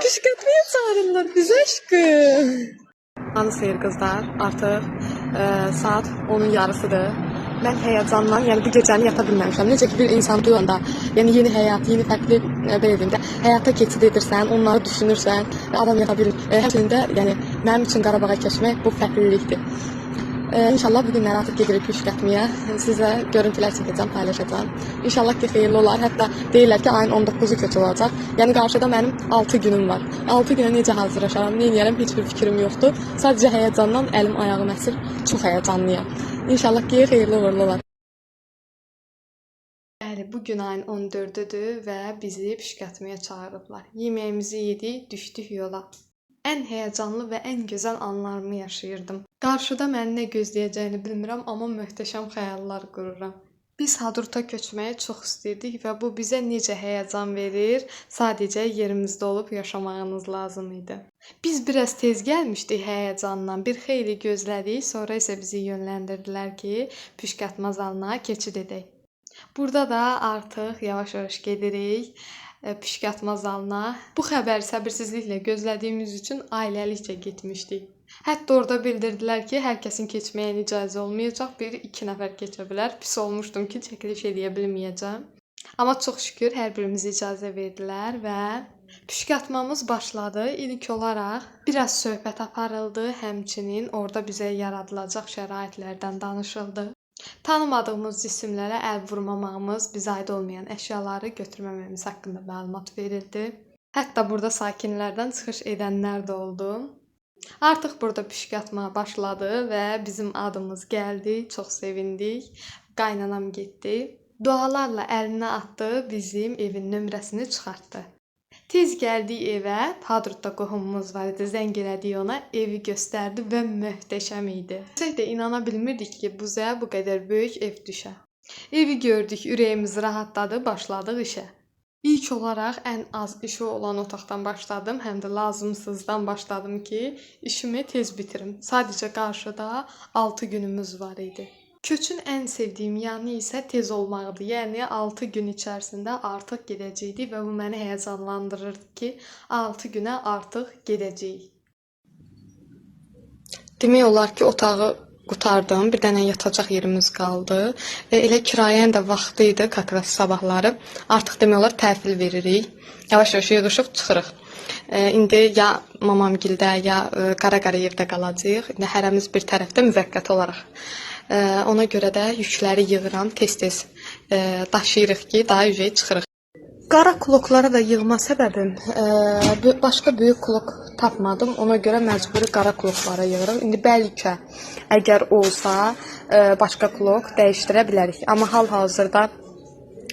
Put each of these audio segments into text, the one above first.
Püskürtmeye çağırırlar biz aşkım. Anı seyir kızlar, artıq saat 10'un yarısıdır. Mən həyəcandan, yəni bu gecəni yata bilməmişəm. Necə ki bir insan duyanda, yəni yeni həyat, yeni fərqli belə deyim də, həyata keçid edirsən, onları düşünürsən, adam yata bilir. Həmçinin də, yəni mənim üçün Qarabağa keçmək bu fərqlilikdir. İnşallah bugünləri artıq gedirik Püskürtməyə. Sizə görüntülər çəkəcəm, paylaşacağam. İnşallah ki xeyirli olar. Hətta deyirlər ki ayın 19-u kötü olacaq. Yəni qarşıda mənim 6 günüm var. 6 günə necə hazırlaşaram, nə edərəm heç bir fikrim yoxdur. Sadəcə həyəcandan əlim ayağım əsir. Çox həyəcanlıyam. İnşallah ki xeyirli uğurlu olar. Bəli, bugün ayın 14-düdür və bizi Püskürtməyə çağırıblar. Yeməyimizi yedik, düşdük yola. Ən həyəcanlı və ən gözəl anlarımı yaşayırdım. Qarşıda məni nə gözləyəcəyini bilmirəm, amma möhtəşəm xəyallar qururam. Biz Hadrut'a köçməyi çox istəyirdik və bu bizə necə həyəcan verir, sadəcə yerimizdə olub yaşamağınız lazım idi. Biz biraz tez gəlmişdik həyəcandan, bir xeyli gözlədik, sonra isə bizi yönləndirdilər ki, Püskürtmə zalına keçid edək. Burada da artıq yavaş-yavaş gedirik Püskürtmə zalına. Bu xəbəri səbirsizliklə gözlədiyimiz üçün ailəlikcə getmişdik. Hətta orada bildirdilər ki, hər kəsin keçməyə icazə olmayacaq, 1-2 nəfər keçə bilər. Pis olmuşdum ki, çəkiliş edə bilməyəcəm. Amma çox şükür hər birimizə icazə verdilər və Püskürtməmiz başladı. İlk olaraq biraz söhbət aparıldı, həmçinin orada bizə yaradılacaq şəraitlərdən danışıldı. Tanımadığımız cisimlərə əl vurmamağımız, bizə aid olmayan əşyaları götürməməyimiz haqqında məlumat verildi. Hətta burada sakinlərdən çıxış edənlər də oldu. Artıq burada Püskürtmə başladı və bizim adımız gəldi. Çox sevindik. Qaynanam getdi. Dualarla əlinə atdı, bizim evin nömrəsini çıxartdı. Tez gəldik evə, Hadrutda qohumumuz var idi, zəng elədik ona, evi göstərdi və möhtəşəm idi. Biz də inana bilmirdik ki, bizə bu qədər böyük ev düşə. Evi gördük, ürəyimiz rahatladı, başladıq işə. İlk olaraq ən az işi olan otaqdan başladım, həm də lazımsızdan başladım ki, işimi tez bitirim. Sadəcə qarşıda 6 günümüz var idi. Köçün ən sevdiyim yanı isə tez olmaqdır. Yəni 6 gün içərisində artıq gedəcəkdik və bu məni həyəcanlandırırdı ki, 6 günə artıq gedəcəyik. Demək olar ki, otağı qurtardım. Bir dənə yatacaq yerimiz qaldı. Elə kirayənin də vaxtı idi, kakras sabahları. Artıq demək olar təhvil veririk. Yavaş-yavaş yığışıb çıxırıq. İndi ya mamamgildə, ya Qaraqarayevdə qalacağıq. İndi hərəmiz bir tərəfdə müvəqqəti olaraq. Ona görə də yükləri yığıram, tez-tez daşıyırıq ki, daha yüzəyə çıxırıq. Qara kloklara da yığma səbəbim, başqa böyük klok tapmadım. Ona görə məcburi qara kloklara yığırıq. İndi bəlkə əgər olsa başqa klok dəyişdirə bilərik. Amma hal-hazırda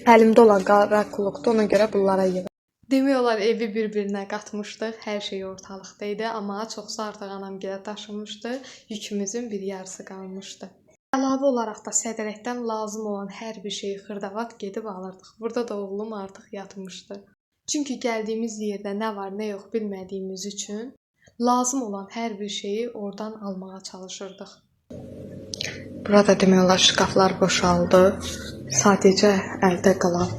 əlimdə olan qara klokdur, ona görə bunlara yığırıq. Demək olar evi bir-birinə qatmışdıq, hər şey ortalıqda idi, amma çoxsa artıq anamgilə daşınmışdı, yükümüzün bir yarısı qalmışdı. Əlavə olaraq da sədrəkdən lazım olan hər bir şeyi xırdavat gedib alırdıq. Burada da oğlum artıq yatmışdı. Çünki gəldiyimiz yerdə nə var, nə yox bilmədiyimiz üçün lazım olan hər bir şeyi oradan almağa çalışırdıq. Burada demək olar şkaflar boşaldı. Sadəcə əldə qalan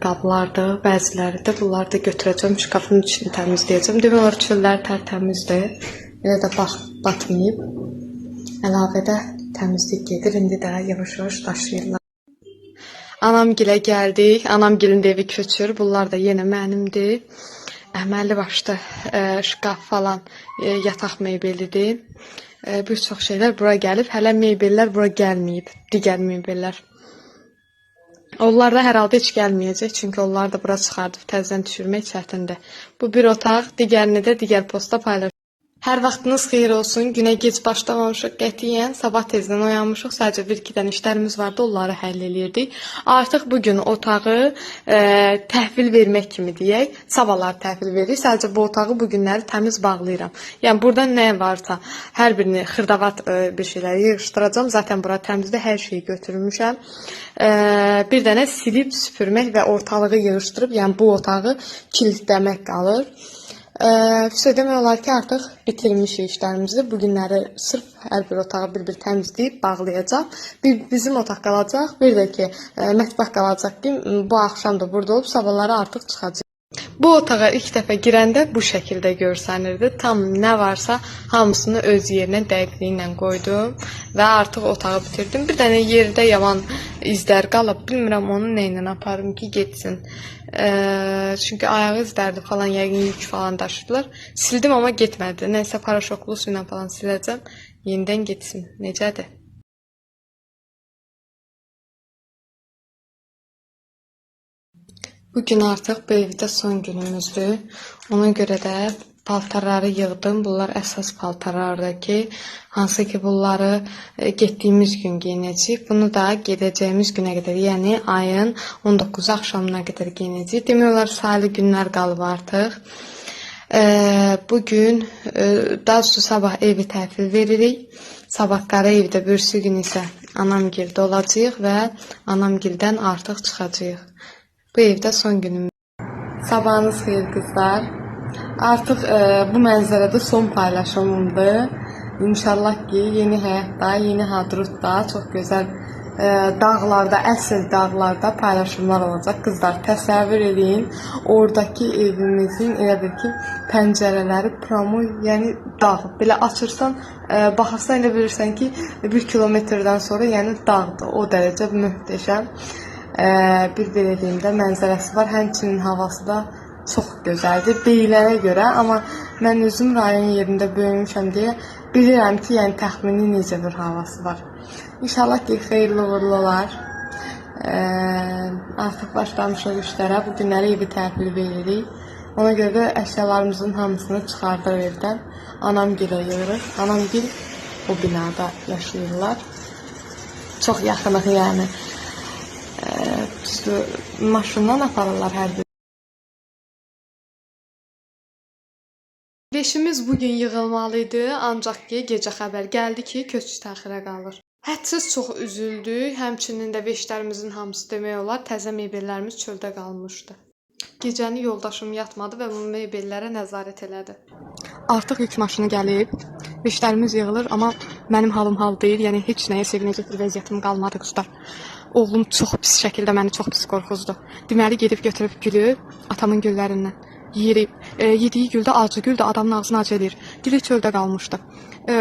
qablardır, bəziləri də bunları da götürəcəm, şkafın içini təmizləyəcəm. Demək olar çöllər tərtəmizdir. Elə də batmayıb. Əlavədə təmizlik gedir, indi də yavaş-yavaş daşıyırlar. Anamgilə gəldik, anamgilin evi köçür, bunlar da yenə mənimdir. Əməlli başlı şkaf falan yataq mebelidir. Bir çox şeylər bura gəlib, hələ mebellər bura gəlməyib, digər mebellər. Onlar da hər halda heç gəlməyəcək, çünki onları da bura çıxardıb təzədən düşürmək çətindir. Bu bir otaq, digərini də digər postda paylaşırıq. Hər vaxtınız xeyir olsun. Günə gec başlamamışıq qətiyyən. Sabah tezdən oyanmışıq. Sadəcə bir-iki dənə işlərimiz vardı, onları həll eləyirdik. Artıq bugün otağı təhvil vermək kimi deyək. Sabahlar təhvil veririk. Sadəcə bu otağı bu günləri təmiz bağlayıram. Yəni burada nə varsa hər birini xırdavat bir şeyləri yığışdıracağam. Zaten bura təmizdə hər şeyi götürmüşəm. Bir dənə silib süpürmək və ortalığı yığışdırıb, yəni bu otağı kilitləmək qalır. Demək olar ki, artıq bitirmişik işlərimizi. Bu günləri sırf hər bir otağı bir-bir təmizləyib bağlayacaq. Bizim otaq qalacaq, bir də ki, mətbəx qalacaq ki, bu axşam da burada olub, sabahları artıq çıxacaq. Bu otağa ilk dəfə girəndə bu şəkildə görsənirdi. Tam nə varsa hamısını öz yerinə dəqiqliyi ilə qoydum və artıq otağı bitirdim. Bir dənə yerdə yaman izlər qalıb. Bilmirəm onu nə ilə aparım ki, getsin. Çünki ayağı izlərdi falan, yəqin yük falan daşıdılar. Sildim amma getmədi. Nəysə paraşoklu su ilə falan siləcəm. Yenidən getsin. Necədir? Bugün artıq bu evdə son günümüzdür. Ona görə də paltarları yığdım. Bunlar əsas paltarlardır ki, hansı ki bunları getdiyimiz gün geyinəcəyik. Bunu da gedəcəyimiz günə qədər, yəni ayın 19 axşamına qədər geyinəcəyik. Demək olar sayılı günlər qalıb artıq. Bugün, daha doğrusu sabah evi təhvil veririk. Sabah qara evdə, birisi gün isə anamgildə olacağıq və anamgildən artıq çıxacağıq. Bu evdə son günümüz. Sabahınız xeyir qızlar. Artıq bu mənzərədə son paylaşımımdır. İnşallah ki, yeni həyatda, yeni hadrutda çox gözəl dağlarda, əsl dağlarda paylaşımlar olacaq. Qızlar, təsəvvür edin, oradakı evimizin elə bir ki, pəncərələri promoy, yəni dağ. Belə açırsan, baxırsan elə bilirsən ki, 1 kilometrdən sonra yəni dağdır. O dərəcə möhtəşəm. Bir belə deyim də mənzərəsi var. Həmçinin havası da çox gözəldir deyilənə görə, amma mən özüm rayon yerində böyümüşəm deyə bilirəm ki, yəni təxmini necə bir havası var. İnşallah ki, xeyirli uğurlu olar. Artıq başlamışıq işlərə. Bu günləri evi təhvil veririk. Ona görə də əşyalarımızın hamısını çıxardıq evdən. Anamgilə yığırıq. Anamgil o binada yaşayırlar. Çox yaxınıq yəni. Maşından aparırlar hər bir. Beşimiz bugün yığılmalıydı, ancaq ki, gecə xəbər gəldi ki, köçüş təxirə qalır. Hədsiz çox üzüldük, həmçinin də veşlərimizin hamısı demək olar, təzə mebellərimiz çöldə qalmışdı. Gecəni yoldaşım yatmadı və bu mebellərə nəzarət elədi. Artıq yük maşını gəlib, veşlərimiz yığılır, amma mənim halım hal deyil, yəni heç nəyə sevinəcək bir vəziyyətim qalmadı qızlar. Oğlum çox pis şəkildə məni çox pis qorxuzdu. Deməli, gedib götürüb gülü atamın güllərindən yeyib. Yediyi gül də acı gül də adamın ağzına acı edir. Dili çöldə qalmışdı.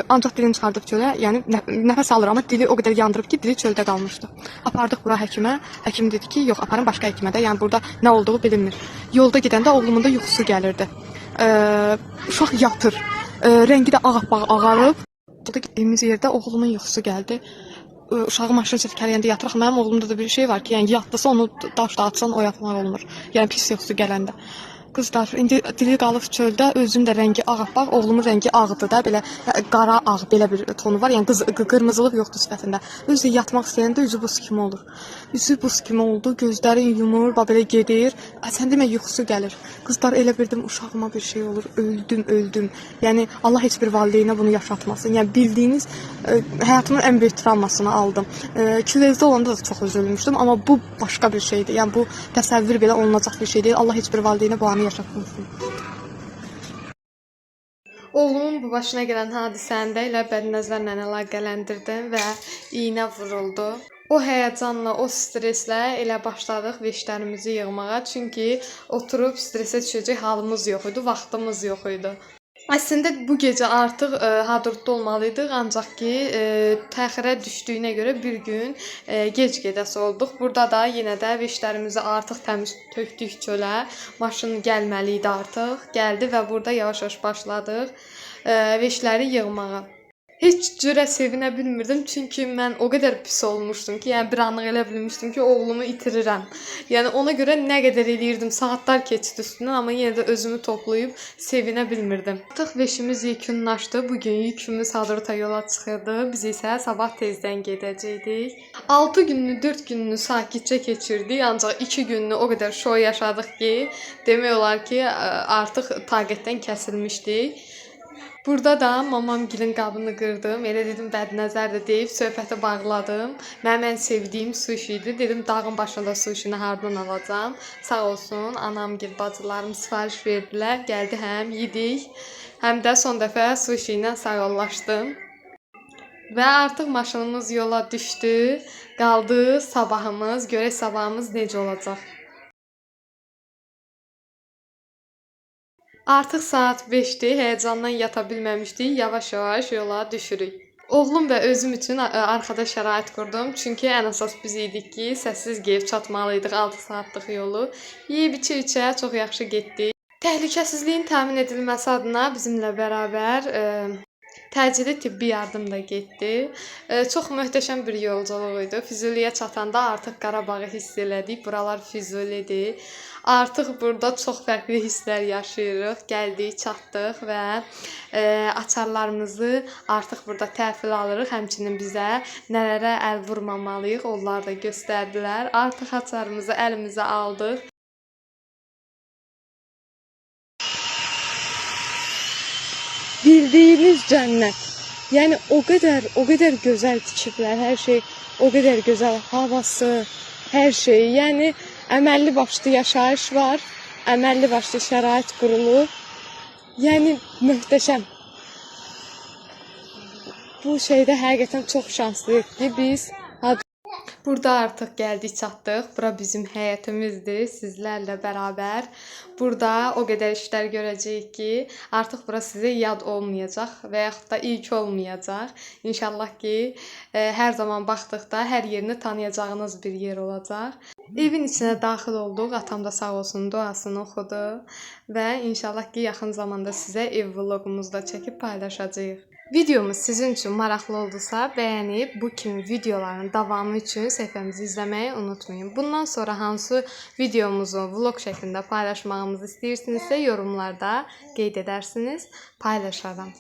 Ancaq dilini çıxardıb çölə, yəni nəfəs alır, amma dili o qədər yandırıb ki, dili çöldə qalmışdı. Apardıq bura həkimə. Həkim dedi ki, yox, aparın başqa həkimə də. Yəni burada nə olduğu bilinmir. Yolda gedəndə oğlumun da yuxusu gəlirdi. Uşaq yatır. Rəngi də ağappaq ağarıb. Burada getdiyimiz yerdə oğlumun yuxusu gəldi. Uşağı maşın çəkərəndə yatırıq. Mənim oğlumda da bir şey var ki, yəni yatdısa onu daşla atsan oyatmaq olmur. Yəni pis yuxusu gələndə. Qızlar, indi dili qalıb çöldə, özünün də rəngi ağappaq, oğlumun rəngi ağdır da, belə qara ağ, belə bir tonu var, yəni qırmızılıq yoxdur sifətində. Özü yatmaq istəyəndə üzü buz kimi olur. Üzü buz kimi oldu, gözləri yumur, belə gedir. Sən demə yuxusu gəlir. Qızlar, elə bildim uşağıma bir şey olur, öldüm. Yəni Allah heç bir valideynə bunu yaşatmasın. Yəni bildiyiniz həyatımın ən böyük travmasını aldım. Küvezdə olanda da çox üzülmüşdüm, amma bu başqa bir şeydir. Yəni bu təsəvvür belə olunacaq bir şey deyil. Allah heç bir valideynə bu anı yaşatmasın. Oğlumun bu başına gələn hadisəndə ilə bədnəzərlə əlaqələndirdim və iynə vuruldu. O həyəcanla, o streslə elə başladıq veşlərimizi yığmağa. Çünki oturub stresə düşəcək halımız yox idi, vaxtımız yox idi. Əslində bu gecə artıq hadrutda olmalıydıq, ancaq ki təxirə düşdüyünə görə bir gün gec gedəsi olduq. Burada da yenə də veşlərimizi artıq təmiz tökdük çölə. Maşın gəlməli idi artıq. Gəldi və burada yavaş-yavaş başladıq veşləri yığmağa. Heç cürə sevinə bilmirdim, çünki mən o qədər pis olmuşdum ki, yəni bir anlıq elə bilmişdim ki, oğlumu itirirəm. Yəni ona görə nə qədər eləyirdim, saatlar keçdi üstündən, amma yenə də özümü toplayıb sevinə bilmirdim. Artıq veşimiz yekunlaşdı, bugün yükümüz hadrota yola çıxırdı, biz isə sabah tezdən gedəcəkdik. 6 gününü, 4 gününü sakitcə keçirdik, ancaq 2 gününü o qədər şou yaşadıq ki, demək olar ki, artıq taqətdən kəsilmişdik. Burada da mamamgilin qabını qırdım. Elə dedim bədnəzərdir deyib söhbəti bağladım. Mənim ən sevdiyim sushi idi. Dedim dağın başında sushini hardan alacağam. Sağ olsun anamgil bacılarım sifariş verdilər. Gəldi həm yedik. Həm də son dəfə sushi ilə sağollaşdım. Və artıq maşınımız yola düşdü. Qaldı sabahımız. Görək sabahımız necə olacaq. Artıq saat 5-dir, həyəcandan yata bilməmişdik, yavaş-yavaş yola düşürük. Oğlum və özüm üçün arxada şərait qurdum. Çünki ən əsas biz idik ki, səssiz gedib çatmalıydıq 6 saatlıq yolu. Yeyib içə-içə çox yaxşı getdik. Təhlükəsizliyin təmin edilməsi adına bizimlə bərabər təcili tibbi yardım da getdi. Çox möhtəşəm bir yolculuq idi. Füzuliyə çatanda artıq Qarabağı hiss elədik. Buralar Füzulidir. Artıq burada çox fərqli hisslər yaşayırıq. Gəldik, çatdıq və açarlarımızı artıq burada təhvil alırıq. Həmçinin bizə nələrə əl vurmamalıyıq, onlar da göstərdilər. Artıq açarımızı əlimizə aldıq. Bildiyiniz cənnət. Yəni o qədər gözəl tikiblər, hər şey o qədər gözəl, havası, hər şey. Yəni əməlli başlı yaşayış var, əməlli başlı şərait qurulub. Yəni möhtəşəm. Bu şeydə həqiqətən çox şanslıyıq ki, biz burada artıq gəldik, çatdıq. Bura bizim həyətimizdir, sizlərlə bərabər. Burada o qədər işlər görəcəyik ki, artıq bura sizə yad olmayacaq və yaxud da ilk olmayacaq. İnşallah ki, hər zaman baxdıqda hər yerini tanıyacağınız bir yer olacaq. Evin içinə daxil olduq, atam da sağ olsun duasını oxudu və inşallah ki, yaxın zamanda sizə ev vloqumuzu da çəkib paylaşacağıq. Videomuz sizin üçün maraqlı oldusa, bəyənib bu kimi videoların davamı üçün səhifəmizi izləməyi unutmayın. Bundan sonra hansı videomuzu vlog şəklində paylaşmağımızı istəyirsinizsə, yorumlarda qeyd edərsiniz, paylaşaram.